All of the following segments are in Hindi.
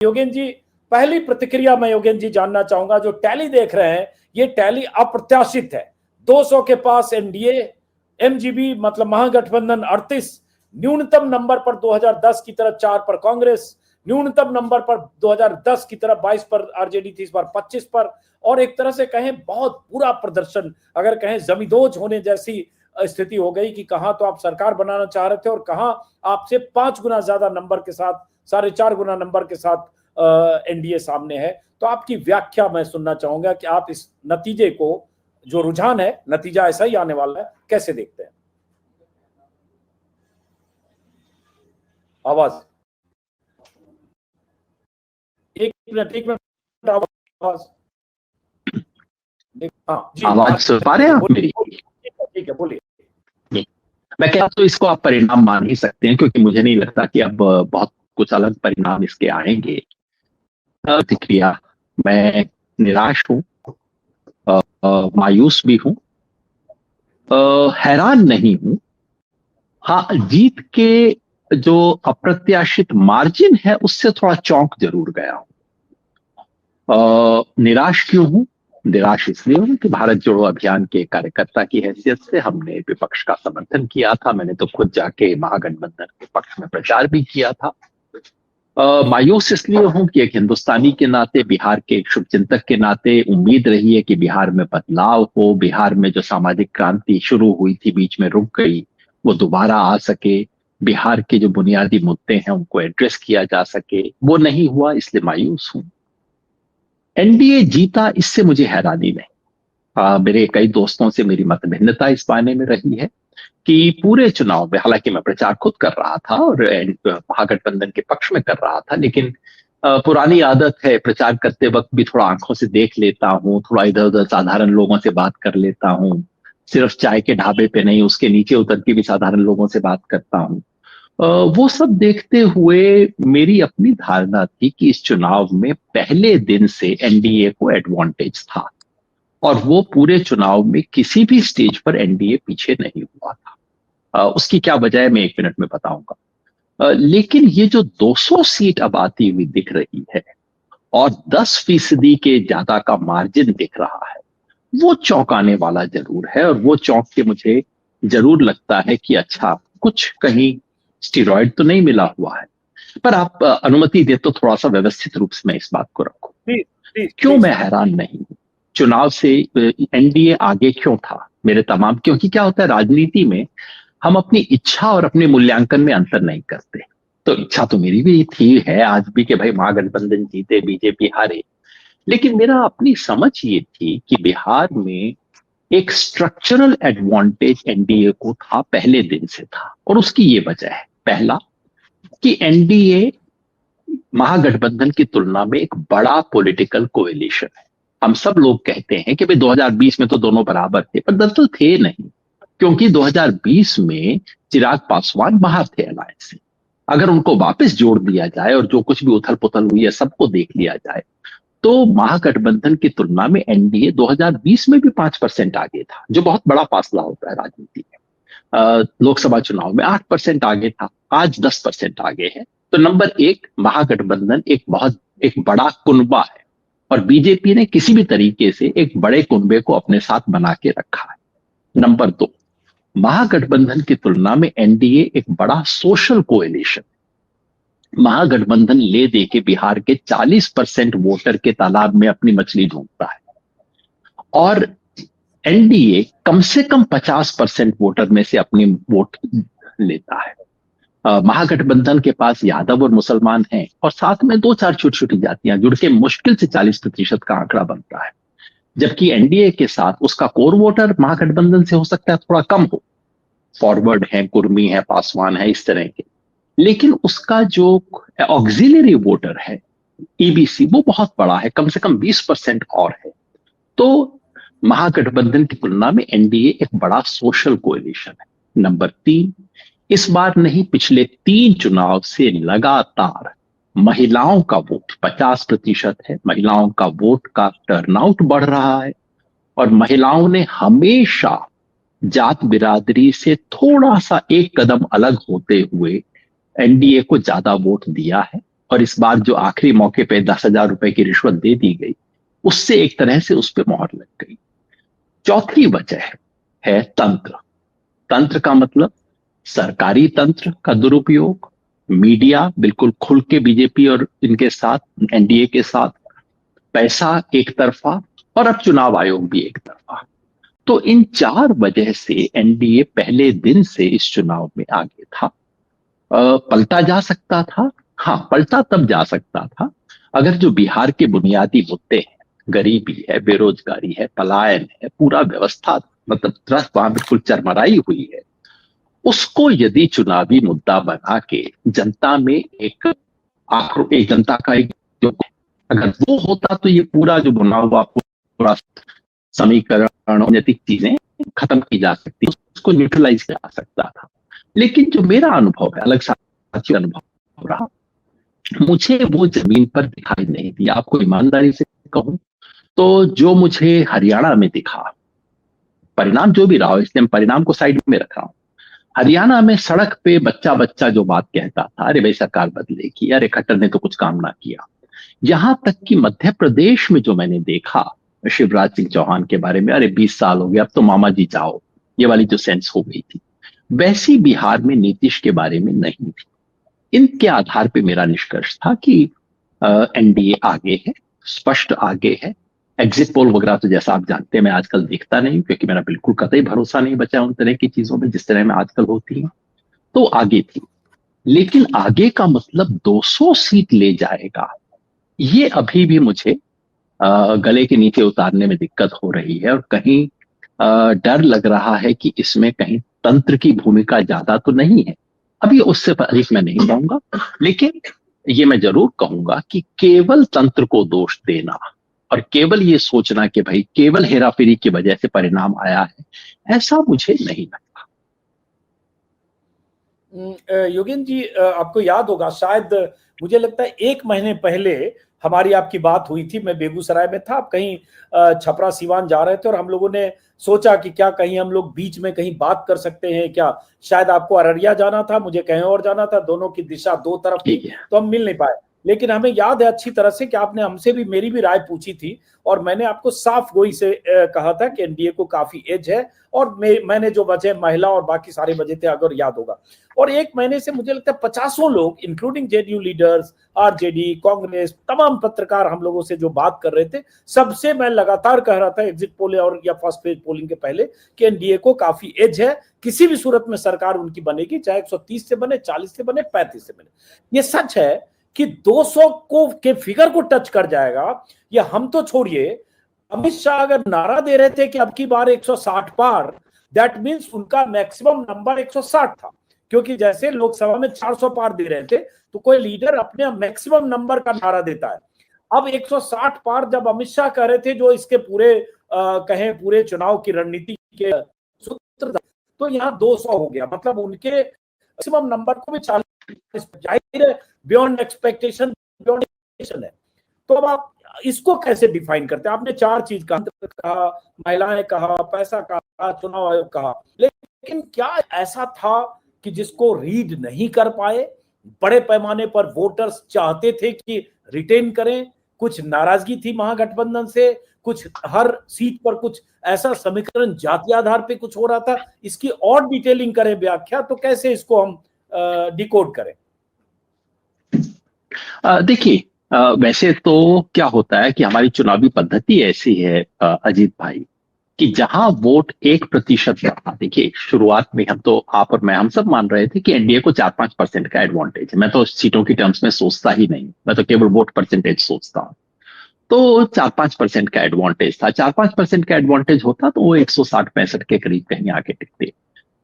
योगेंद्र जी, पहली प्रतिक्रिया मैं योगेंद्र जी जानना चाहूंगा, जो टैली देख रहे हैं ये टैली अप्रत्याशित है। 200 के पास एनडीए, एमजीबी मतलब महागठबंधन 38, न्यूनतम नंबर पर 2010 की तरफ 4 पर कांग्रेस, न्यूनतम नंबर पर 2010 की तरफ 22 पर आरजेडी थी, इस बार 25 पर। और एक तरह से कहें बहुत बुरा प्रदर्शन, अगर कहें जमींदोज होने जैसी स्थिति हो गई कि कहां तो आप सरकार बनाना चाह रहे थे और कहां आपसे 5 गुना ज्यादा नंबर के साथ, 4.5 गुना नंबर के साथ एनडीए सामने है। तो आपकी व्याख्या मैं सुनना चाहूंगा कि आप इस नतीजे को, जो रुझान है, नतीजा ऐसा ही आने वाला है, कैसे देखते हैं? आवाज एक मिनट आवाज। हाँ जी, आवाज सुन पा रहे हैं आप मेरी? ठीक है, बोलिए। मैं क्या, तो इसको आप परिणाम मान ही सकते हैं, क्योंकि मुझे नहीं लगता कि अब बहुत कुछ अलग परिणाम इसके आएंगे। प्रतिक्रिया, मैं निराश हूं, मायूस भी हूं, हैरान नहीं हूं। हाँ, जीत के जो अप्रत्याशित मार्जिन है उससे थोड़ा चौंक जरूर गया हूं। निराश क्यों हूं? निराश इसलिए हूं कि भारत जोड़ो अभियान के कार्यकर्ता की हैसियत से हमने विपक्ष का समर्थन किया था। मैंने तो खुद जाके महागठबंधन के पक्ष में प्रचार भी किया था। मायूस इसलिए हूं कि एक हिंदुस्तानी के नाते, बिहार के एक शुभचिंतक के नाते उम्मीद रही है कि बिहार में बदलाव हो, बिहार में जो सामाजिक क्रांति शुरू हुई थी, बीच में रुक गई, वो दोबारा आ सके, बिहार के जो बुनियादी मुद्दे हैं उनको एड्रेस किया जा सके। वो नहीं हुआ, इसलिए मायूस हूं। एनडीए जीता, इससे मुझे हैरानी नहीं। मेरे कई दोस्तों से मेरी मतभिन्नता इस मायने में रही है कि पूरे चुनाव में, हालांकि मैं प्रचार खुद कर रहा था और महागठबंधन के पक्ष में कर रहा था, लेकिन पुरानी आदत है, प्रचार करते वक्त भी थोड़ा आंखों से देख लेता हूं, थोड़ा इधर उधर साधारण लोगों से बात कर लेता हूं, सिर्फ चाय के ढाबे पे नहीं, उसके नीचे उतर के भी साधारण लोगों से बात करता हूं। वो सब देखते हुए मेरी अपनी धारणा थी कि इस चुनाव में पहले दिन से एनडीए को एडवांटेज था और वो पूरे चुनाव में किसी भी स्टेज पर एनडीए पीछे नहीं हुआ था। उसकी क्या वजह है मैं 1 मिनट में बताऊंगा। लेकिन ये जो 200 सीट अब आती हुई दिख रही है और 10% के ज्यादा का मार्जिन दिख रहा है, वो चौंकाने वाला जरूर है। और वो चौंक के मुझे जरूर लगता है कि अच्छा, कुछ कहीं स्टीरॉयड तो नहीं मिला हुआ है। पर आप अनुमति दे तो थोड़ा सा व्यवस्थित रूप से मैं इस बात को रखूं। क्यों मैं हैरान नहीं हूं? चुनाव से एनडीए आगे क्यों था मेरे तमाम, क्योंकि क्या होता है राजनीति में, हम अपनी इच्छा और अपने मूल्यांकन में अंतर नहीं करते। तो इच्छा तो मेरी भी थी, है आज भी, कि भाई महागठबंधन जीते, बीजेपी हारे। लेकिन मेरा अपनी समझ ये थी कि बिहार में एक स्ट्रक्चरल एडवांटेज एनडीए को था, पहले दिन से था। और उसकी ये वजह है, पहला, कि एनडीए महागठबंधन की तुलना में एक बड़ा पॉलिटिकल कोएलिशन है। हम सब लोग कहते हैं कि भाई 2020 में तो दोनों बराबर थे, पर दरअसल थे नहीं, क्योंकि 2020 में चिराग पासवान बाहर थे अलायंस से। अगर उनको वापस जोड़ दिया जाए और जो कुछ भी उथल पुथल हुई है सबको देख लिया जाए, तो महागठबंधन की तुलना में एनडीए 2020 में भी 5% आगे था, जो बहुत बड़ा फासला होता है राजनीति में। लोकसभा चुनाव में 8% आगे था, आज 10% आगे है। तो नंबर 1, महागठबंधन एक बड़ा कुनबा है और बीजेपी ने किसी भी तरीके से एक बड़े कुनबे को अपने साथ बना के रखा है। नंबर 2, महागठबंधन की तुलना में एनडीए एक बड़ा सोशल कोएलिशन। महागठबंधन ले दे के बिहार के 40% वोटर के तालाब में अपनी मछली ढूंढता है और एनडीए कम से कम 50% वोटर में से अपनी वोट लेता है। महागठबंधन के पास यादव और मुसलमान हैं और साथ में 2-4 छोटी छोटी जातियां जुड़ के मुश्किल से 40% का आंकड़ा बनता है। जबकि एनडीए के साथ उसका कोर वोटर महागठबंधन से हो सकता है थोड़ा कम हो, फॉरवर्ड है, कुर्मी है, पासवान है, इस तरह के, लेकिन उसका जो ऑक्सिलरी वोटर है, ईबीसी, वो बहुत बड़ा है, कम से कम 20% और है। तो महागठबंधन की तुलना में एनडीए एक बड़ा सोशल कोएलिशन है। नंबर 3, इस बार नहीं, पिछले 3 चुनाव से लगातार महिलाओं का वोट 50% है। महिलाओं का वोट का टर्नआउट बढ़ रहा है और महिलाओं ने हमेशा जात बिरादरी से थोड़ा सा एक कदम अलग होते हुए एनडीए को ज्यादा वोट दिया है। और इस बार जो आखिरी मौके पे 10,000 रुपए की रिश्वत दे दी गई, उससे एक तरह से उस पर मोहर लग गई। चौथी वजह है तंत्र। तंत्र का मतलब सरकारी तंत्र का दुरुपयोग, मीडिया बिल्कुल खुल के बीजेपी और इनके साथ, एनडीए के साथ, पैसा एक तरफा, और अब चुनाव आयोग भी एक तरफा। तो इन चार वजह से एनडीए पहले दिन से इस चुनाव में आगे था। पलटा जा सकता था, हाँ पलटा तब जा सकता था अगर जो बिहार के बुनियादी मुद्दे हैं, गरीबी है, बेरोजगारी है, पलायन है, पूरा व्यवस्था मतलब त्रस्त वहां बिल्कुल चरमराई हुई है, उसको यदि चुनावी मुद्दा बना के जनता में एक जनता का एक जो, अगर वो होता तो ये पूरा जो बना हुआ पूरा समीकरण, राजनीतिक चीजें खत्म की जा सकती, उसको न्यूट्रलाइज किया जा सकता था। लेकिन जो मेरा अनुभव है, अलग साथी अनुभव रहा, मुझे वो जमीन पर दिखाई नहीं दिया। आपको ईमानदारी से कहूं तो जो मुझे हरियाणा में दिखा, परिणाम जो भी रहा हो, इसलिए परिणाम को साइड में रख रहा हूं, हरियाणा में सड़क पे बच्चा बच्चा जो बात कहता था, अरे भाई सरकार बदलेगी, अरे खट्टर ने तो कुछ काम ना किया। यहां तक कि मध्य प्रदेश में जो मैंने देखा शिवराज सिंह चौहान के बारे में, अरे 20 साल हो गया अब तो मामा जी जाओ, ये वाली जो सेंस हो गई थी, वैसी बिहार में नीतीश के बारे में नहीं थी। इनके आधार पे मेरा निष्कर्ष था कि एनडीए आगे है, स्पष्ट आगे है। एग्जिट पोल वगैरह तो जैसा आप जानते हैं मैं आजकल देखता नहीं, क्योंकि मेरा बिल्कुल कतई भरोसा नहीं बचा उन तरह की चीजों में जिस तरह में आजकल होती है। तो आगे थी, लेकिन आगे का मतलब 200 सीट ले जाएगा, ये अभी भी मुझे गले के नीचे उतारने में दिक्कत हो रही है। और कहीं डर लग रहा है कि इसमें कहीं तंत्र की भूमिका ज्यादा तो नहीं है। अभी उससे अधिक मैं नहीं कहूंगा, लेकिन ये मैं जरूर कहूंगा कि केवल तंत्र को दोष देना और केवल ये सोचना कि भाई केवल हेराफेरी की वजह से परिणाम आया है, ऐसा मुझे नहीं लगता। योगेंद्र जी, आपको याद होगा शायद, मुझे लगता है 1 महीने पहले हमारी आपकी बात हुई थी। मैं बेगूसराय में था, आप कहीं छपरा सिवान जा रहे थे, और हम लोगों ने सोचा कि क्या कहीं हम लोग बीच में कहीं बात कर सकते हैं क्या। शायद आपको अररिया जाना था, मुझे कहीं और जाना था, दोनों की दिशा दो तरफ थी, तो हम मिल नहीं पाए। लेकिन हमें याद है अच्छी तरह से कि आपने हमसे भी मेरी भी राय पूछी थी, और मैंने आपको साफ गोई से कहा था कि एनडीए को काफी एज है, और मैंने जो वजह महिला और बाकी सारे वजह थे, अगर याद होगा। और 1 महीने से मुझे लगता है 50 लोग, including JDU leaders, RJD, Congress, तमाम पत्रकार हम लोगों से जो बात कर रहे थे, सबसे मैं लगातार कह रहा था एग्जिट पोल और या फर्स्ट पेज पोलिंग के पहले कि एनडीए को काफी एज है, किसी भी सूरत में सरकार उनकी बनेगी, चाहे 130 से बने, 40 से बने, 35 से बने। ये सच है कि 200 को के फिगर को टच कर जाएगा, ये हम तो छोड़िए। अमित शाह अगर नारा दे रहे थे कि अब की बार 160 पार, दैट मींस उनका मैक्सिमम नंबर 160 था, क्योंकि जैसे लोकसभा में 400 पार दे रहे थे, तो कोई लीडर अपने मैक्सिमम नंबर का नारा देता है। अब 160 पार जब अमित शाह कह रहे थे, जो इसके पूरे कहें पूरे चुनाव की रणनीति के सूत्र, तो यहाँ 200 हो गया, मतलब उनके मैक्सिमम नंबर को भी 40 बियॉन्ड एक्सपेक्टेशन, बियॉन्ड एक्सपेक्टेशन है। तो अब आप इसको कैसे डिफाइन करते हैं? आपने 4 चीज कहा, महिलाएं कहा, पैसा कहा, चुनाव आयोग कहा, लेकिन क्या ऐसा था कि जिसको रीड नहीं कर पाए? बड़े पैमाने पर वोटर्स चाहते थे कि रिटेन करें, कुछ नाराजगी थी महागठबंधन से, कुछ हर सीट पर कुछ ऐसा समीकरण जाति आधार पे कुछ हो रहा था। इसकी और डिटेलिंग करें, व्याख्या, तो कैसे इसको हम डिकोड करें? देखिए, वैसे तो क्या होता है कि हमारी चुनावी पद्धति ऐसी है अजीत भाई, कि जहां वोट 1% रहा। देखिए शुरुआत में हम तो, आप और मैं, हम सब मान रहे थे कि एनडीए को 4-5% का एडवांटेज है। मैं तो सीटों की टर्म्स में सोचता ही नहीं, मैं तो केवल वोट परसेंटेज सोचता हूं। तो 4-5% का एडवांटेज था। 4-5% का एडवांटेज होता तो वो 160-65 के करीब कहीं आके टिकते।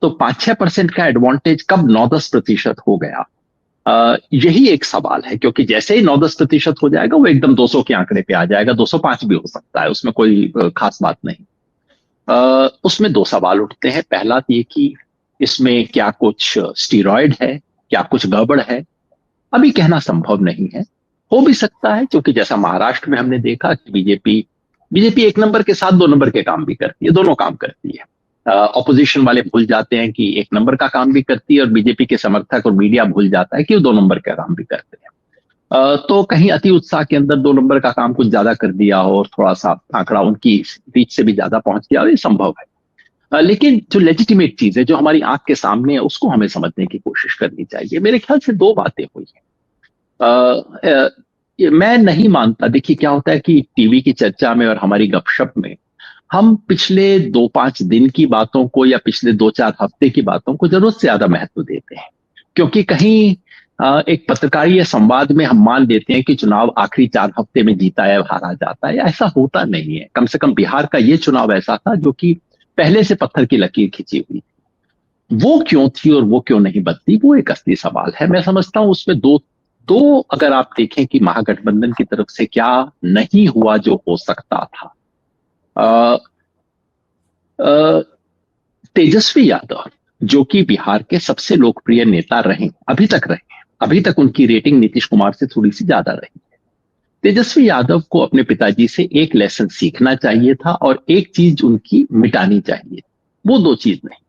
तो 5-6% का एडवांटेज कब 9-10% हो गया, यही एक सवाल है। क्योंकि जैसे ही 9-10% हो जाएगा, वो एकदम 200 के आंकड़े पे आ जाएगा। 205 भी हो सकता है, उसमें कोई खास बात नहीं। उसमें 2 सवाल उठते हैं। पहला ये कि इसमें क्या कुछ स्टीरॉयड है, क्या कुछ गड़बड़ है, अभी कहना संभव नहीं है। हो भी सकता है, क्योंकि जैसा महाराष्ट्र में हमने देखा कि बीजेपी 1 नंबर के साथ 2 नंबर के काम भी करती है, दोनों काम करती है। ऑपोजिशन वाले भूल जाते हैं कि 1 नंबर का काम भी करती है, और बीजेपी के समर्थक और मीडिया भूल जाता है कि वो 2 नंबर का काम भी करते हैं। तो कहीं अति उत्साह के अंदर 2 नंबर का काम कुछ ज्यादा कर दिया हो और थोड़ा सा आंकड़ा उनकी रीच से भी ज्यादा पहुंच गया हो, ये संभव है। लेकिन जो लेजिटिमेट चीज है, जो हमारी आंख के सामने है, उसको हमें समझने की कोशिश करनी चाहिए। मेरे ख्याल से 2 बातें हुई हैं। मैं नहीं मानता, देखिए क्या होता है कि टीवी की चर्चा में और हमारी गपशप में हम पिछले 2-5 दिन की बातों को या पिछले 2-4 हफ्ते की बातों को जरूरत से ज्यादा महत्व देते हैं, क्योंकि कहीं एक पत्रकारीय संवाद में हम मान लेते हैं कि चुनाव आखिरी 4 हफ्ते में जीता है, हारा जाता है। ऐसा होता नहीं है। कम से कम बिहार का ये चुनाव ऐसा था जो कि पहले से पत्थर की लकीर खींची हुई। वो क्यों थी और वो क्यों नहीं बदली, वो एक असली सवाल है। मैं समझता हूं उसमें दो दो अगर आप देखें कि महागठबंधन की तरफ से क्या नहीं हुआ जो हो सकता था। अ, अ, तेजस्वी यादव जो कि बिहार के सबसे लोकप्रिय नेता रहे, अभी तक रहे, अभी तक उनकी रेटिंग नीतीश कुमार से थोड़ी सी ज्यादा रही। तेजस्वी यादव को अपने पिताजी से एक लेसन सीखना चाहिए था और एक चीज उनकी मिटानी चाहिए। वो 2 चीज नहीं।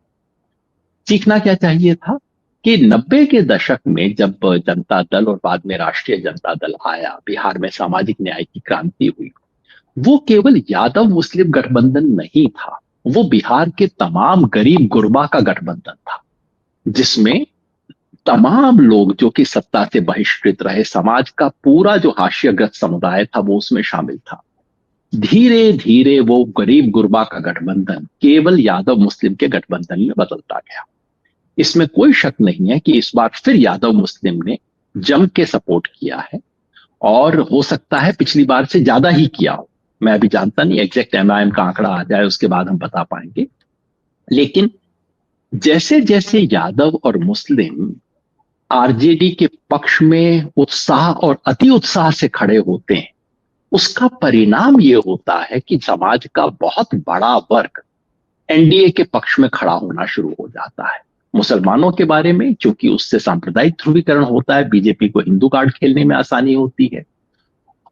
सीखना क्या चाहिए था कि 90 के दशक में जब जनता दल और बाद में राष्ट्रीय जनता दल आया, बिहार में सामाजिक न्याय की क्रांति हुई, वो केवल यादव मुस्लिम गठबंधन नहीं था, वो बिहार के तमाम गरीब गुरबा का गठबंधन था, जिसमें तमाम लोग जो कि सत्ता से बहिष्कृत रहे, समाज का पूरा जो हाशियाग्रस्त समुदाय था वो उसमें शामिल था। धीरे धीरे वो गरीब गुरबा का गठबंधन केवल यादव मुस्लिम के गठबंधन में बदलता गया। इसमें कोई शक नहीं है कि इस बार फिर यादव मुस्लिम ने जम के सपोर्ट किया है और हो सकता है पिछली बार से ज्यादा ही किया हो। मैं अभी जानता नहीं, एग्जैक्ट एमआईएम का आंकड़ा आ जाए उसके बाद हम बता पाएंगे। लेकिन जैसे जैसे यादव और मुस्लिम आरजेडी के पक्ष में उत्साह और अति उत्साह से खड़े होते हैं, उसका परिणाम यह होता है कि समाज का बहुत बड़ा वर्ग एनडीए के पक्ष में खड़ा होना शुरू हो जाता है। मुसलमानों के बारे में, क्योंकि उससे सांप्रदायिक ध्रुवीकरण होता है, बीजेपी को हिंदू कार्ड खेलने में आसानी होती है।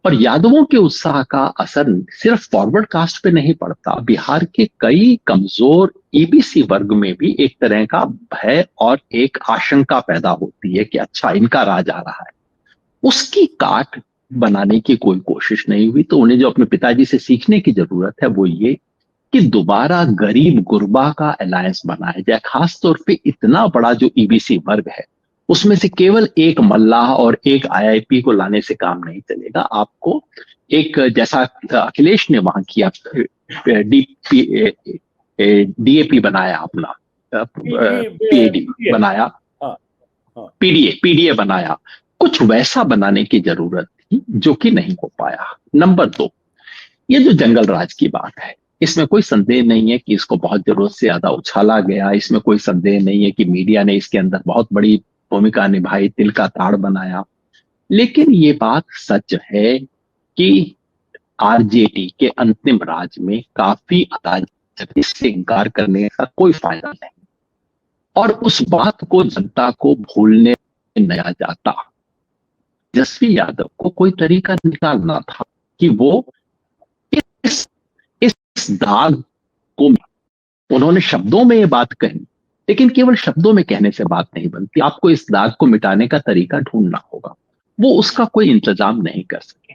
और यादवों के उत्साह का असर सिर्फ फॉरवर्ड कास्ट पे नहीं पड़ता, बिहार के कई कमजोर ईबीसी वर्ग में भी एक तरह का भय और एक आशंका पैदा होती है कि अच्छा इनका राज आ रहा है। उसकी काट बनाने की कोई कोशिश नहीं हुई। तो उन्हें जो अपने पिताजी से सीखने की जरूरत है वो ये कि दोबारा गरीब गुरबा का अलायंस बनाया जाए। खासतौर पे इतना बड़ा जो ईबीसी वर्ग है, उसमें से केवल एक मल्लाह और एक आईआईपी को लाने से काम नहीं चलेगा। आपको एक, जैसा अखिलेश ने वहां किया, डीएपी बनाया, अपना पीएडी बनाया, पीडीए बनाया, कुछ वैसा बनाने की जरूरत थी जो कि नहीं हो पाया। नंबर 2, ये जो जंगल राज की बात है, इसमें कोई संदेह नहीं है कि इसको बहुत जरूरत से ज्यादा उछाला गया। इसमें कोई संदेह नहीं है कि मीडिया ने इसके अंदर बहुत बड़ी भूमिका निभाई, तिल का ताड़ बनाया। लेकिन ये बात सच है कि आरजेडी के अंतिम राज में काफी अराजकता, इससे इंकार करने का कोई फायदा नहीं। और उस बात को जनता को भूलने नहीं जाता। तेजस्वी यादव को कोई तरीका निकालना था कि वो इस इस दाग को, उन्होंने शब्दों में ये बात कही, लेकिन केवल शब्दों में कहने से बात नहीं बनती, आपको इस दाग को मिटाने का तरीका ढूंढना होगा। वो उसका कोई इंतजाम नहीं कर सके।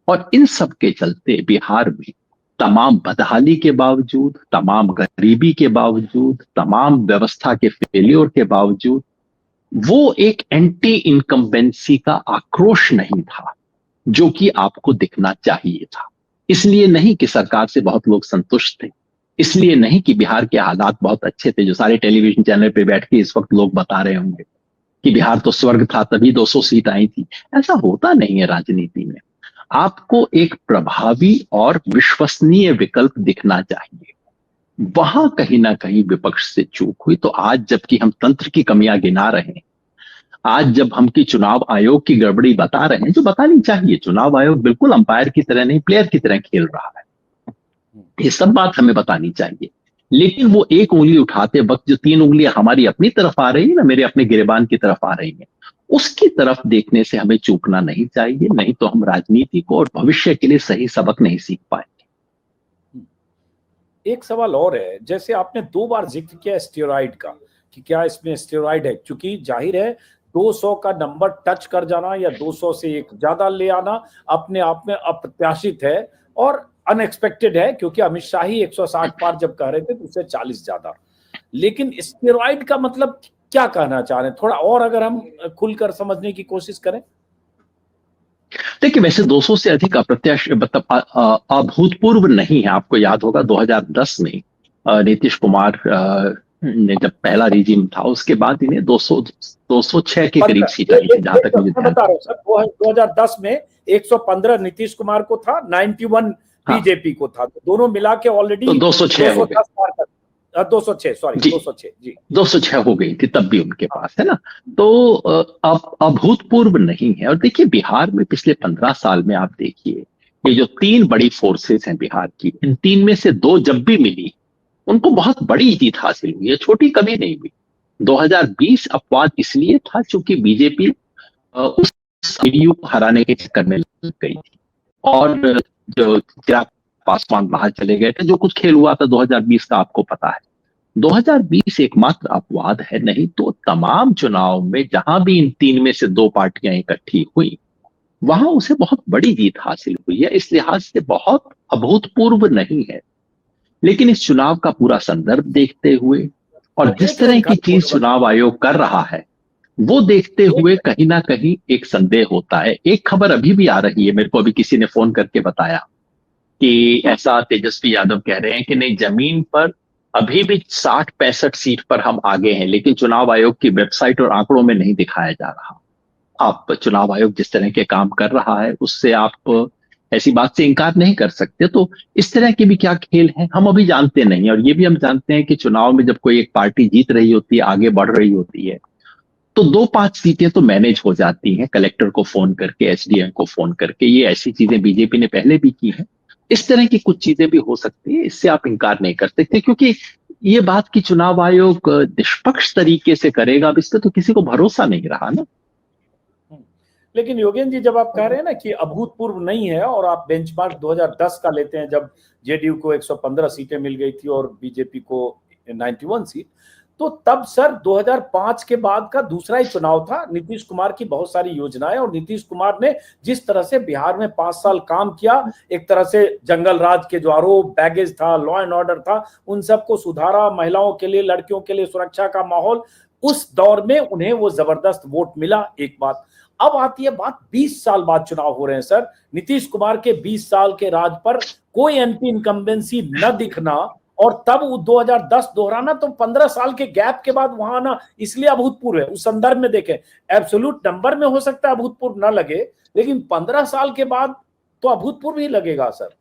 और इन सब के चलते बिहार में तमाम बदहाली के बावजूद, तमाम गरीबी के बावजूद, तमाम व्यवस्था के फेलियर के बावजूद, वो एक एंटी इनकम्बेंसी का आक्रोश नहीं था जो कि आपको दिखना चाहिए था। इसलिए नहीं कि सरकार से बहुत लोग संतुष्ट थे, इसलिए नहीं कि बिहार के हालात बहुत अच्छे थे, जो सारे टेलीविजन चैनल पे बैठ के इस वक्त लोग बता रहे होंगे कि बिहार तो स्वर्ग था तभी 200 सीट आई थी। ऐसा होता नहीं है राजनीति में। आपको एक प्रभावी और विश्वसनीय विकल्प दिखना चाहिए। वहां कहीं ना कहीं विपक्ष से चूक हुई। तो आज जबकि हम तंत्र की कमियां गिना रहे हैं, आज जब हम की चुनाव आयोग की गड़बड़ी बता रहे हैं, जो बतानी चाहिए, चुनाव आयोग बिल्कुल अंपायर की तरह नहीं, प्लेयर की तरह खेल रहा है, ये सब बात हमें बतानी चाहिए। लेकिन वो एक उंगली उठाते वक्त जो 3 उंगलियां हमारी अपनी तरफ आ रही है ना, मेरे अपने गिरेबान की तरफ आ रही है, उसकी तरफ देखने से हमें चूकना नहीं चाहिए। नहीं तो हम राजनीति को और भविष्य के लिए सही सबक नहीं सीख पाएंगे। एक सवाल और है, जैसे आपने 2 बार जिक्र किया स्टेरॉइड का कि क्या इसमें स्टेरॉइड है, क्योंकि जाहिर है 200 का नंबर टच कर जाना या 200 से एक ज्यादा ले आना अपने आप में अप्रत्याशित है और अनएक्सपेक्टेड है, क्योंकि अमित शाह ही 160 पार जब कह रहे थे तो उससे 40 ज्यादा। लेकिन स्टेरॉइड का मतलब क्या कहना चाह रहे हैं, थोड़ा और अगर हम खुलकर समझने की कोशिश करें। देखिए, वैसे 200 से अधिक अप्रत्याशित मतलब अभूतपूर्व नहीं है। आपको याद होगा 2010 में नीतीश कुमार ने जब पहला रिजीम था, उसके बाद इन्हें 206 के करीब सीट आई थी, जहां तक मुझे ध्यान बता रहा हूं सर। 2010 में 115 नीतीश कुमार को था, 91 बीजेपी को था, तो दोनों मिला के ऑलरेडी तो 206 हो गए। 206 सॉरी 206 जी 206 हो गई थी तब भी उनके पास, है ना। तो अब अभूतपूर्व नहीं है। और देखिए, बिहार में पिछले 15 साल में आप देखिए, ये जो 3 बड़ी फोर्सेस हैं बिहार की, इन 3 में से 2 जब भी मिली उनको बहुत बड़ी जीत हासिल हुई है, छोटी कभी नहीं हुई। 2020 अपवाद इसलिए था क्योंकि बीजेपी उस जेडीयू को हराने के चक्कर में लग गई थी, और जो चिराग पासवान बाहर चले गए थे। जो कुछ खेल हुआ था 2020 का आपको पता है। 2020 एकमात्र अपवाद है, नहीं तो तमाम चुनाव में जहां भी इन 3 में से 2 पार्टियां इकट्ठी हुई, वहां उसे बहुत बड़ी जीत हासिल हुई है। इस लिहाज से बहुत अभूतपूर्व नहीं है। लेकिन इस चुनाव का पूरा संदर्भ देखते हुए और जिस तरह की चीज चुनाव आयोग कर रहा है, वो देखते हुए कहीं ना कहीं एक संदेह होता है। एक खबर अभी भी आ रही है, मेरे को अभी किसी ने फोन करके बताया कि ऐसा तेजस्वी यादव कह रहे हैं कि नहीं, जमीन पर अभी भी 60-65 सीट पर हम आगे हैं, लेकिन चुनाव आयोग की वेबसाइट और आंकड़ों में नहीं दिखाया जा रहा। आप चुनाव आयोग जिस तरह के काम कर रहा है, उससे आप ऐसी बात से इनकार नहीं कर सकते। तो इस तरह के भी क्या खेल हैं, हम अभी जानते नहीं। और ये भी हम जानते हैं कि चुनाव में जब कोई एक पार्टी जीत रही होती है, आगे बढ़ रही होती है, तो 2-5 सीटें तो मैनेज हो जाती हैं, कलेक्टर को फोन करके, एसडीएम को फोन करके। ये ऐसी चीजें बीजेपी ने पहले भी की हैं। इस तरह की कुछ चीजें भी हो सकती है, इससे आप इनकार नहीं कर सकते, क्योंकि ये बात कि चुनाव आयोग निष्पक्ष तरीके से करेगा, अब इस पर तो किसी को भरोसा नहीं रहा ना। लेकिन योगेंद्र जी, जब आप कह रहे हैं ना कि अभूतपूर्व नहीं है, और आप बेंचमार्क 2010 का लेते हैं जब जेडीयू को 115 सीटें मिल गई थी और बीजेपी को 91 सीट, तो तब सर 2005 के बाद का दूसरा ही चुनाव था। नीतीश कुमार की बहुत सारी योजनाएं, और नीतीश कुमार ने जिस तरह से बिहार में 5 साल काम किया, एक तरह से जंगल राज के जो आरोप, बैगेज था, लॉ एंड ऑर्डर था, उन सबको सुधारा। महिलाओं के लिए, लड़कियों के लिए सुरक्षा का माहौल, उस दौर में उन्हें वो जबरदस्त वोट मिला। एक बात। अब आती है बात, 20 साल बाद चुनाव हो रहे हैं सर। नीतीश कुमार के 20 साल के राज पर कोई एंटी इनकम्बेंसी न दिखना, और तब 2010 दोहराना, तो 15 साल के गैप के बाद वहां आना, इसलिए अभूतपूर्व है। उस संदर्भ में देखें, एब्सोल्यूट नंबर में हो सकता है अभूतपूर्व ना लगे, लेकिन 15 साल के बाद तो अभूतपूर्व ही लगेगा सर।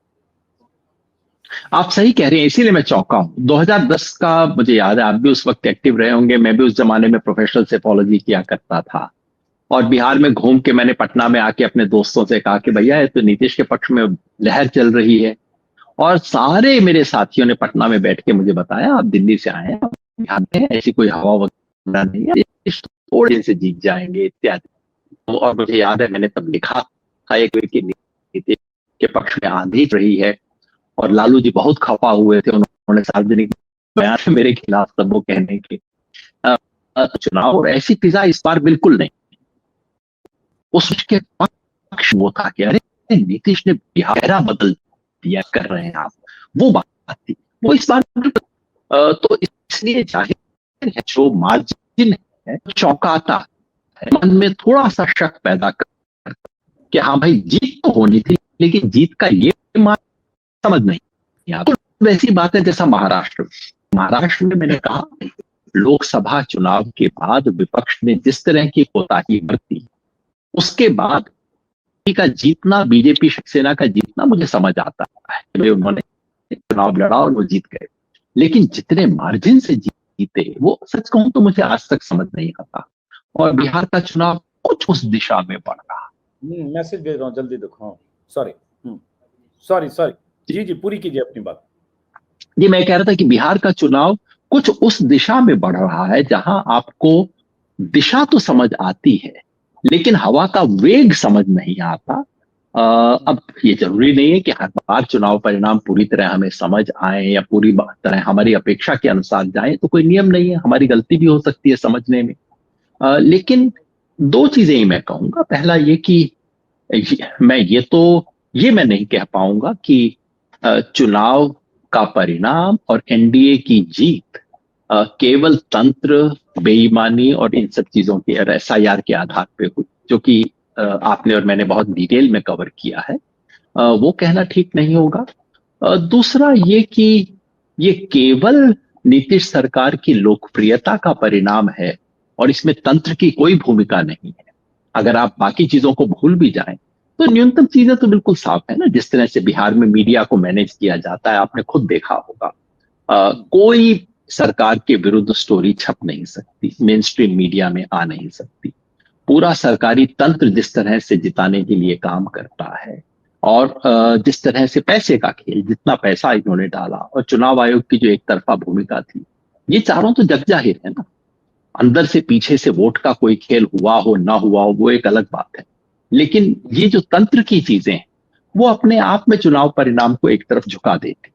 आप सही कह रहे हैं, इसीलिए मैं चौंका हूं। 2010 का मुझे याद है, आप भी उस वक्त एक्टिव रहे होंगे। मैं भी उस जमाने में प्रोफेशनल सेफोलॉजी किया करता था, और बिहार में घूम के मैंने पटना में आके अपने दोस्तों से कहा कि भैया, ये तो नीतीश के पक्ष में लहर चल रही है। और सारे मेरे साथियों ने पटना में बैठ के मुझे बताया, आप दिल्ली से आए हैं, आप बिहार में ऐसी कोई हवा वगैरह नहीं है, थोड़े दिन से जीत जाएंगे इत्यादि। और मुझे याद है, मैंने तब लिखा था एक कि नीतीश के पक्ष में आंधी रही है, और लालू जी बहुत खफा हुए थे। उन्होंने सार्वजनिक बयान मेरे खिलाफ तब वो कहने के चुनाव और ऐसी फिजा इस बार बिल्कुल नहीं। उसके पक्ष वो था कि अरे, नीतीश ने बिहार बदल दिया कर रहे हैं आप, वो बात थी। वो इस बार तो इसलिए जाहिर है जो मार्जिन है चौंकाता है, मन में थोड़ा सा शक पैदा कर कि हाँ भाई, जीत तो होनी थी, लेकिन जीत का ये समझ नहीं आता। तो वैसी बात है जैसा महाराष्ट्र में मैंने कहा, लोकसभा चुनाव के बाद विपक्ष ने जिस तरह की कोताही बरती, उसके बाद का जीतना, बीजेपी शिवसेना का जीतना मुझे समझ आता है। उन्होंने चुनाव लड़ा और वो जीत गए, लेकिन जितने मार्जिन से जीते, वो सच कहूं तो मुझे आज तक समझ नहीं आता। और बिहार का चुनाव कुछ उस दिशा में बढ़ रहा। मैसेज भेज रहा हूं, जल्दी देखो। सॉरी जी पूरी कीजिए अपनी बात। जी, मैं कह रहा था कि बिहार का चुनाव कुछ उस दिशा में बढ़ रहा है जहां आपको दिशा तो समझ आती है, लेकिन हवा का वेग समझ नहीं आता। अब ये जरूरी नहीं है कि हर बार चुनाव परिणाम पूरी तरह हमें समझ आए या पूरी तरह हमारी अपेक्षा के अनुसार जाए, तो कोई नियम नहीं है, हमारी गलती भी हो सकती है समझने में। लेकिन दो चीजें ही मैं कहूंगा। पहला ये कि मैं नहीं कह पाऊंगा कि चुनाव का परिणाम और एनडीए की जीत केवल तंत्र, बेईमानी और इन सब चीजों के और एसआईआर के आधार पे हुई, जो कि आपने और मैंने बहुत डिटेल में कवर किया है। वो कहना ठीक नहीं होगा। दूसरा ये कि ये केवल नीतीश सरकार की लोकप्रियता का परिणाम है और इसमें तंत्र की कोई भूमिका नहीं है। अगर आप बाकी चीजों को भूल भी जाएं तो न्यूनतम चीजें तो बिल्कुल साफ है ना। जिस तरह से बिहार में मीडिया को मैनेज किया जाता है, आपने खुद देखा होगा। कोई सरकार के विरुद्ध स्टोरी छप नहीं सकती, मेन स्ट्रीम मीडिया में आ नहीं सकती। पूरा सरकारी तंत्र जिस तरह से जिताने के लिए काम करता है और जिस तरह से पैसे का खेल, जितना पैसा इन्होंने डाला और चुनाव आयोग की जो एक तरफा भूमिका थी, ये चारों तो जग जाहिर है ना। अंदर से पीछे से वोट का कोई खेल हुआ हो ना हुआ हो वो एक अलग बात है, लेकिन ये जो तंत्र की चीजें हैं वो अपने आप में चुनाव परिणाम को एक तरफ झुका देती।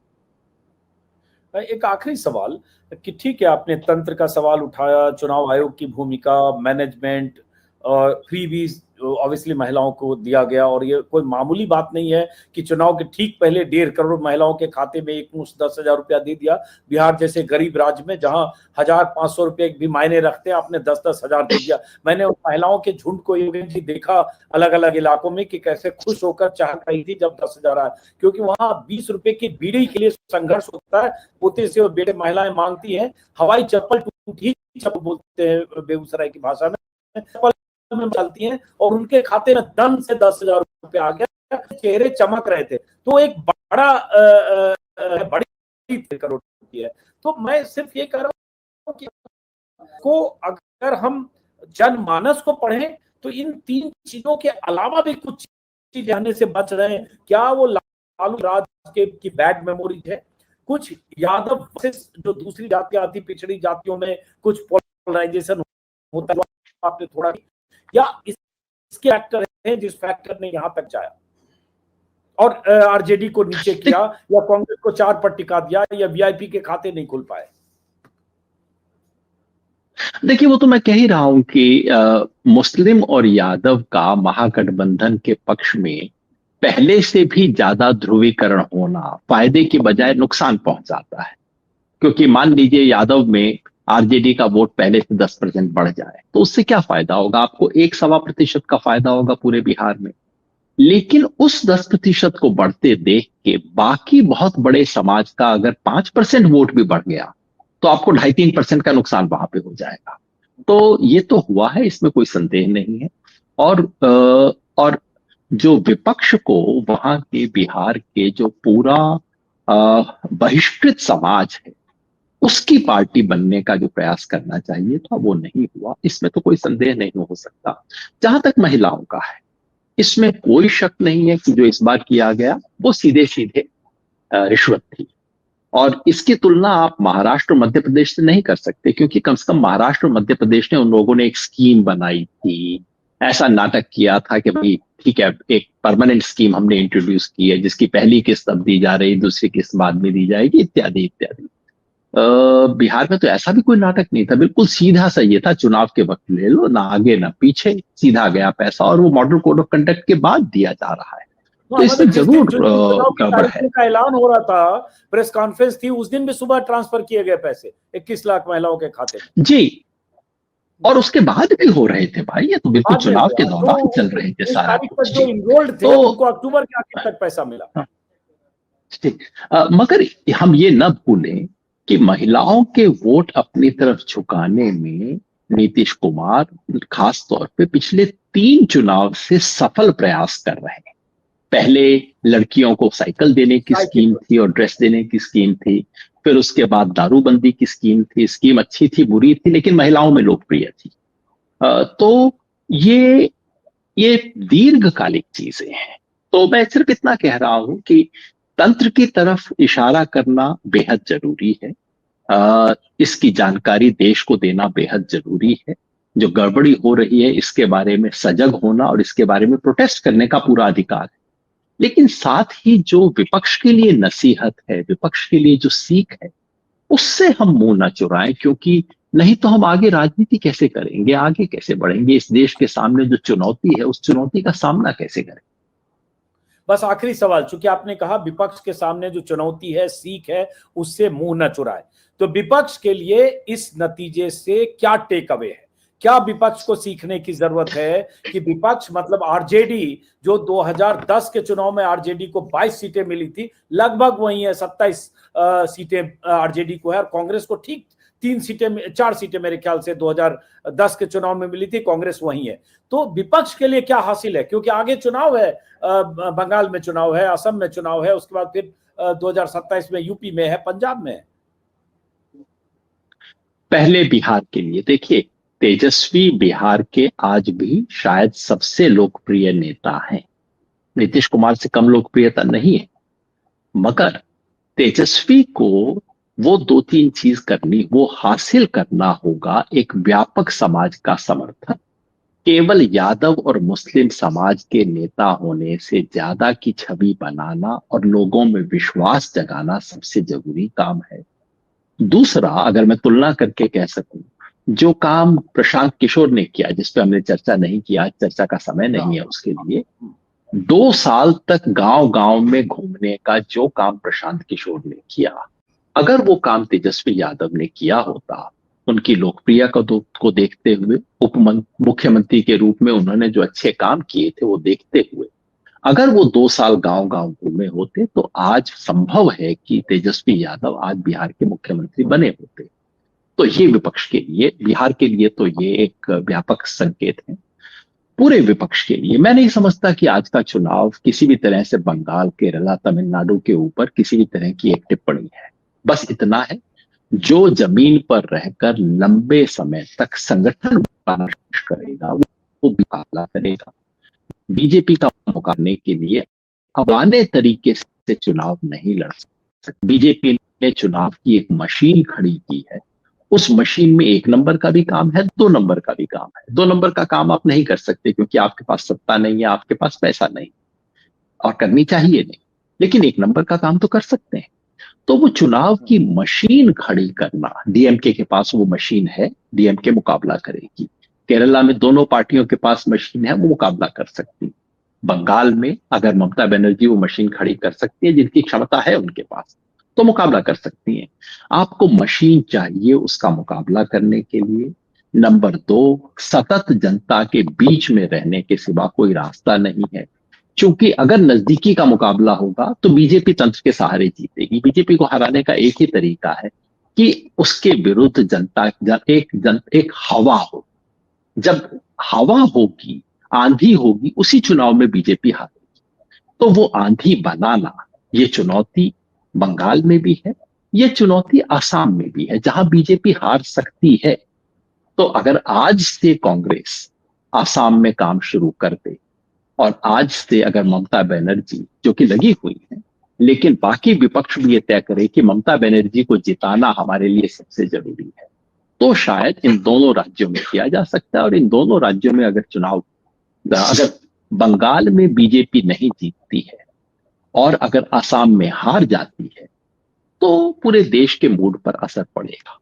एक आखिरी सवाल कि ठीक है, आपने तंत्र का सवाल उठाया, चुनाव आयोग की भूमिका, मैनेजमेंट और फ्रीबीज ऑब्वियसली महिलाओं को दिया गया, और ये कोई मामूली बात नहीं है कि चुनाव के ठीक पहले 1.5 करोड़ महिलाओं के खाते में एक मुश्त 10,000 रुपया दे दिया। बिहार जैसे गरीब राज्य में जहां 1,500 रुपये भी मायने रखते हैं, आपने 10-10 हजार दे दिया। मैंने उन महिलाओं के झुंड को योगेश जी देखा अलग अलग इलाकों में कि कैसे खुश होकर चाह रही थी जब 10,000 आया, क्योंकि वहां 20 रुपए की बीड़ी के लिए संघर्ष होता है। पोते से और बेटे महिलाएं मांगती हैं, हवाई चप्पल टूटी चप्पल बोलते हैं बेगूसराय की भाषा में, में चलती हैं, और उनके खाते में दम से 10,000 रुपये आ गया, चेहरे चमक रहे थे। तो एक बड़ी करोड़ की है। तो मैं सिर्फ ये कह रहा हूँ कि को अगर हम जनमानस को पढ़ें तो इन 3 चीजों के अलावा भी कुछ चीज आने से बच रहे हैं। क्या वो लालू राज की बैड मेमोरीज है? कुछ यादव जो दूसरी जातियां आती, पिछड़ी जातियों में कुछ पोलराइजेशन होता है, आपने थोड़ा, या इसके फैक्टर हैं जिस फैक्टर ने यहां तक जाया और आरजेडी को नीचे किया, या कांग्रेस को 4 पर टिका दिया, या वीआईपी के खाते नहीं खुल पाए? देखिए, वो तो मैं कह ही रहा हूं कि मुस्लिम और यादव का महागठबंधन के पक्ष में पहले से भी ज्यादा ध्रुवीकरण होना फायदे के बजाय नुकसान पहुंचाता है। क्योंकि मान लीजिए यादव में आरजेडी का वोट पहले से 10% बढ़ जाए तो उससे क्या फायदा होगा? आपको 1-1.25% का फायदा होगा पूरे बिहार में। लेकिन उस 10% को बढ़ते देख के बाकी बहुत बड़े समाज का अगर 5% वोट भी बढ़ गया तो आपको 2.5-3% का नुकसान वहां पे हो जाएगा। तो ये तो हुआ है, इसमें कोई संदेह नहीं है। और जो विपक्ष को वहां के बिहार के जो पूरा बहिष्कृत समाज है उसकी पार्टी बनने का जो प्रयास करना चाहिए था वो नहीं हुआ, इसमें तो कोई संदेह नहीं हो सकता। जहां तक महिलाओं का है, इसमें कोई शक नहीं है कि जो इस बार किया गया वो सीधे सीधे रिश्वत थी। और इसकी तुलना आप महाराष्ट्र और मध्य प्रदेश से नहीं कर सकते, क्योंकि कम से कम महाराष्ट्र और मध्य प्रदेश ने, उन लोगों ने एक स्कीम बनाई थी, ऐसा नाटक किया था कि भाई ठीक है, एक परमानेंट स्कीम हमने इंट्रोड्यूस की है जिसकी पहली किस्त अब दी जा रही, दूसरी किस्त बाद में दी जाएगी, इत्यादि इत्यादि। बिहार में तो ऐसा भी कोई नाटक नहीं था, बिल्कुल सीधा सा ये था, चुनाव के वक्त ले लो, ना आगे ना पीछे, सीधा गया पैसा, और वो मॉडल कोड ऑफ कंडक्ट के बाद दिया जा रहा है। तो इसमें जरूर गड़बड़ है। का ऐलान हो रहा था, प्रेस कॉन्फ्रेंस थी, उस दिन भी सुबह ट्रांसफर किए गए पैसे 21 लाख महिलाओं के खाते में जी, और उसके बाद भी हो रहे थे भाई, ये तो बिल्कुल चुनाव के दौरान चल रहे थे सारा कुछ। जो इनरोल्ड थे उनको अक्टूबर के आखिर तक पैसा मिला। ठीक, मगर हम ये न भूलें कि महिलाओं के वोट अपनी तरफ झुकाने में नीतीश कुमार खास तौर पे पिछले 3 चुनाव से सफल प्रयास कर रहे हैं। पहले लड़कियों को साइकिल देने की स्कीम थी और ड्रेस देने की स्कीम थी, फिर उसके बाद दारूबंदी की स्कीम थी। स्कीम अच्छी थी, बुरी थी, लेकिन महिलाओं में लोकप्रिय थी। तो ये दीर्घकालिक चीजें हैं। तो मैं सिर्फ इतना कह रहा हूं कि तंत्र की तरफ इशारा करना बेहद जरूरी है। इसकी जानकारी देश को देना बेहद जरूरी है। जो गड़बड़ी हो रही है इसके बारे में सजग होना और इसके बारे में प्रोटेस्ट करने का पूरा अधिकार है। लेकिन साथ ही जो विपक्ष के लिए नसीहत है, विपक्ष के लिए जो सीख है, उससे हम मुंह न चुराएं, क्योंकि नहीं तो हम आगे राजनीति कैसे करेंगे, आगे कैसे बढ़ेंगे? इस देश के सामने जो चुनौती है उस चुनौती का सामना कैसे करें? बस आखिरी सवाल, चूंकि आपने कहा विपक्ष के सामने जो चुनौती है, सीख है, उससे मुंह न चुराए, तो विपक्ष के लिए इस नतीजे से क्या टेक अवे है? क्या विपक्ष को सीखने की जरूरत है कि विपक्ष मतलब आरजेडी, जो 2010 के चुनाव में आरजेडी को 22 सीटें मिली थी, लगभग वही है, 27 सीटें आरजेडी को है, और कांग्रेस को ठीक 4 सीटें मेरे ख्याल से 2010 के चुनाव में मिली थी, कांग्रेस वही है। तो विपक्ष के लिए क्या हासिल है, क्योंकि आगे चुनाव है, बंगाल में चुनाव है, असम में चुनाव है, उसके बाद फिर 2027 में यूपी में है, पंजाब में है। पहले बिहार के लिए देखिए, तेजस्वी बिहार के आज भी शायद सबसे लोकप्रिय नेता हैं। नीतीश कुमार से कम लोकप्रियता नहीं है, मगर तेजस्वी को वो 2-3 चीज करनी, वो हासिल करना होगा। एक व्यापक समाज का समर्थन, केवल यादव और मुस्लिम समाज के नेता होने से ज्यादा की छवि बनाना और लोगों में विश्वास जगाना सबसे जरूरी काम है। दूसरा, अगर मैं तुलना करके कह सकूं, जो काम प्रशांत किशोर ने किया, जिस पे हमने चर्चा नहीं किया, चर्चा का समय नहीं है उसके लिए, 2 साल तक गांव गांव में घूमने का जो काम प्रशांत किशोर ने किया, अगर वो काम तेजस्वी यादव ने किया होता, उनकी लोकप्रियता को देखते हुए, मुख्यमंत्री के रूप में उन्होंने जो अच्छे काम किए थे वो देखते हुए, अगर वो 2 साल गांव गांव घूमे होते तो आज संभव है कि तेजस्वी यादव आज बिहार के मुख्यमंत्री बने होते। तो ये विपक्ष के लिए, बिहार के लिए तो ये एक व्यापक संकेत है। पूरे विपक्ष के लिए मैं नहीं समझता कि आज का चुनाव किसी भी तरह से बंगाल, केरला, तमिलनाडु के ऊपर किसी भी तरह की एक टिप्पणी है। बस इतना है, जो जमीन पर रहकर लंबे समय तक संगठन बनाना करेगा वो मुकाबला करेगा। बीजेपी का मुकाबले के लिए अब आने तरीके से चुनाव नहीं लड़ सकते। बीजेपी ने चुनाव की एक मशीन खड़ी की है, उस मशीन में 1 नंबर का भी काम है, 2 नंबर का भी काम है। 2 नंबर का काम आप नहीं कर सकते क्योंकि आपके पास सत्ता नहीं है, आपके पास पैसा नहीं, और करनी चाहिए नहीं, लेकिन 1 नंबर का काम तो कर सकते हैं। तो वो चुनाव की मशीन खड़ी करना, डीएमके के पास वो मशीन है, डीएमके मुकाबला करेगी। केरला में दोनों पार्टियों के पास मशीन है, वो मुकाबला कर सकती। बंगाल में अगर ममता बनर्जी वो मशीन खड़ी कर सकती है, जिनकी क्षमता है उनके पास, तो मुकाबला कर सकती हैं। आपको मशीन चाहिए उसका मुकाबला करने के लिए। नंबर 2, सतत जनता के बीच में रहने के सिवा कोई रास्ता नहीं है, क्योंकि अगर नजदीकी का मुकाबला होगा तो बीजेपी तंत्र के सहारे जीतेगी। बीजेपी को हराने का एक ही तरीका है कि उसके विरुद्ध जनता एक हवा हो। जब हवा होगी, आंधी होगी, उसी चुनाव में बीजेपी हारेगी। तो वो आंधी बनाना, ये चुनौती बंगाल में भी है, ये चुनौती आसाम में भी है, जहां बीजेपी हार सकती है। तो अगर आज से कांग्रेस आसाम में काम शुरू कर दे, और आज से अगर ममता बनर्जी, जो कि लगी हुई है, लेकिन बाकी विपक्ष भी ये तय करे कि ममता बनर्जी को जिताना हमारे लिए सबसे जरूरी है, तो शायद इन दोनों राज्यों में किया जा सकता है। और इन दोनों राज्यों में अगर बंगाल में बीजेपी नहीं जीतती है और अगर आसाम में हार जाती है, तो पूरे देश के मूड पर असर पड़ेगा।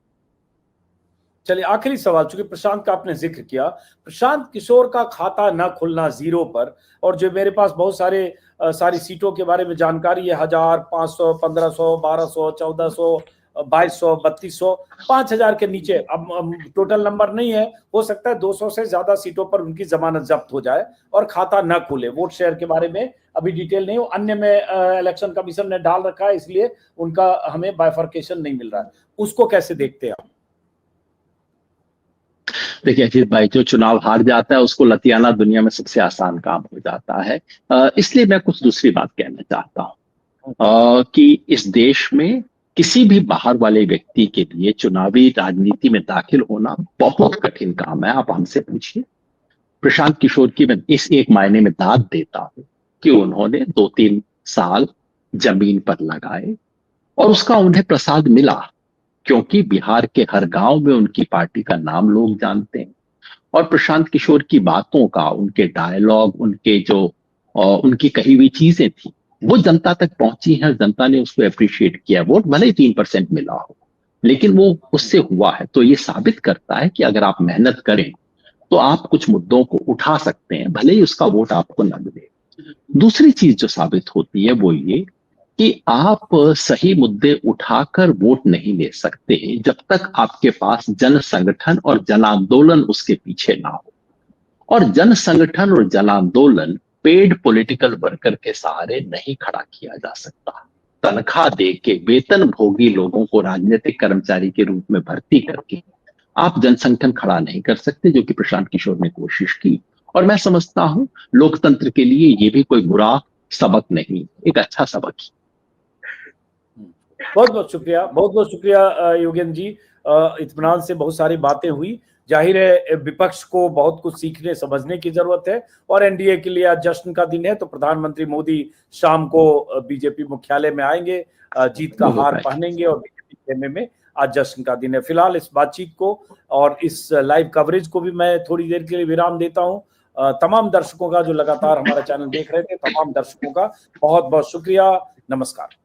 चलिए, आखिरी सवाल, चूंकि प्रशांत का आपने जिक्र किया, प्रशांत किशोर का खाता न खुलना जीरो पर, और जो मेरे पास बहुत सारी सीटों के बारे में जानकारी है, 1000, 500, 1500, 1200, 1400, 2200, 3200, 5000 के नीचे, अब टोटल नंबर नहीं है, हो सकता है 200 से ज्यादा सीटों पर उनकी जमानत जब्त हो जाए और खाता न खुले। वोट शेयर के बारे में अभी डिटेल नहीं हो, अन्य में इलेक्शन कमीशन ने डाल रखा है, इसलिए उनका हमें बाइफर्केशन नहीं मिल रहा है। उसको कैसे देखते हैं आप? देखिए अजीत भाई, जो चुनाव हार जाता है उसको लतियाना दुनिया में सबसे आसान काम हो जाता है। इसलिए मैं कुछ दूसरी बात कहना चाहता हूं कि इस देश में किसी भी बाहर वाले व्यक्ति के लिए चुनावी राजनीति में दाखिल होना बहुत कठिन काम है। आप हमसे पूछिए, प्रशांत किशोर की मैं इस एक मायने में दाद देता हूं कि उन्होंने 2-3 साल जमीन पर लगाए और उसका उन्हें प्रसाद मिला, क्योंकि बिहार के हर गांव में उनकी पार्टी का नाम लोग जानते हैं। और प्रशांत किशोर की बातों का, उनके डायलॉग, उनकी कही हुई चीजें थी, वो जनता तक पहुंची है, जनता ने उसको अप्रिशिएट किया। वोट भले ही 3% मिला हो, लेकिन वो उससे हुआ है। तो ये साबित करता है कि अगर आप मेहनत करें तो आप कुछ मुद्दों को उठा सकते हैं, भले ही उसका वोट आपको न मिले। दूसरी चीज जो साबित होती है वो ये कि आप सही मुद्दे उठाकर वोट नहीं ले सकते जब तक आपके पास जन संगठन और जन आंदोलन उसके पीछे ना हो। और जन संगठन और जन आंदोलन पेड पॉलिटिकल वर्कर के सहारे नहीं खड़ा किया जा सकता। तनख्वाह दे के वेतन भोगी लोगों को राजनीतिक कर्मचारी के रूप में भर्ती करके आप जनसंगठन खड़ा नहीं कर सकते, जो कि प्रशांत किशोर ने कोशिश की। और मैं समझता हूं लोकतंत्र के लिए ये भी कोई बुरा सबक नहीं, एक अच्छा सबक ही। बहुत बहुत शुक्रिया योगेंद्र जी। इत्मीनान से बहुत सारी बातें हुई। जाहिर है विपक्ष को बहुत कुछ सीखने समझने की जरूरत है, और एनडीए के लिए आज जश्न का दिन है। तो प्रधानमंत्री मोदी शाम को बीजेपी मुख्यालय में आएंगे, जीत का हार पहनेंगे और बीजेपी खेमे में आज जश्न का दिन है। फिलहाल इस बातचीत को और इस लाइव कवरेज को भी मैं थोड़ी देर के लिए विराम देता हूं। तमाम दर्शकों का जो लगातार हमारा चैनल देख रहे थे, तमाम दर्शकों का बहुत बहुत शुक्रिया। नमस्कार।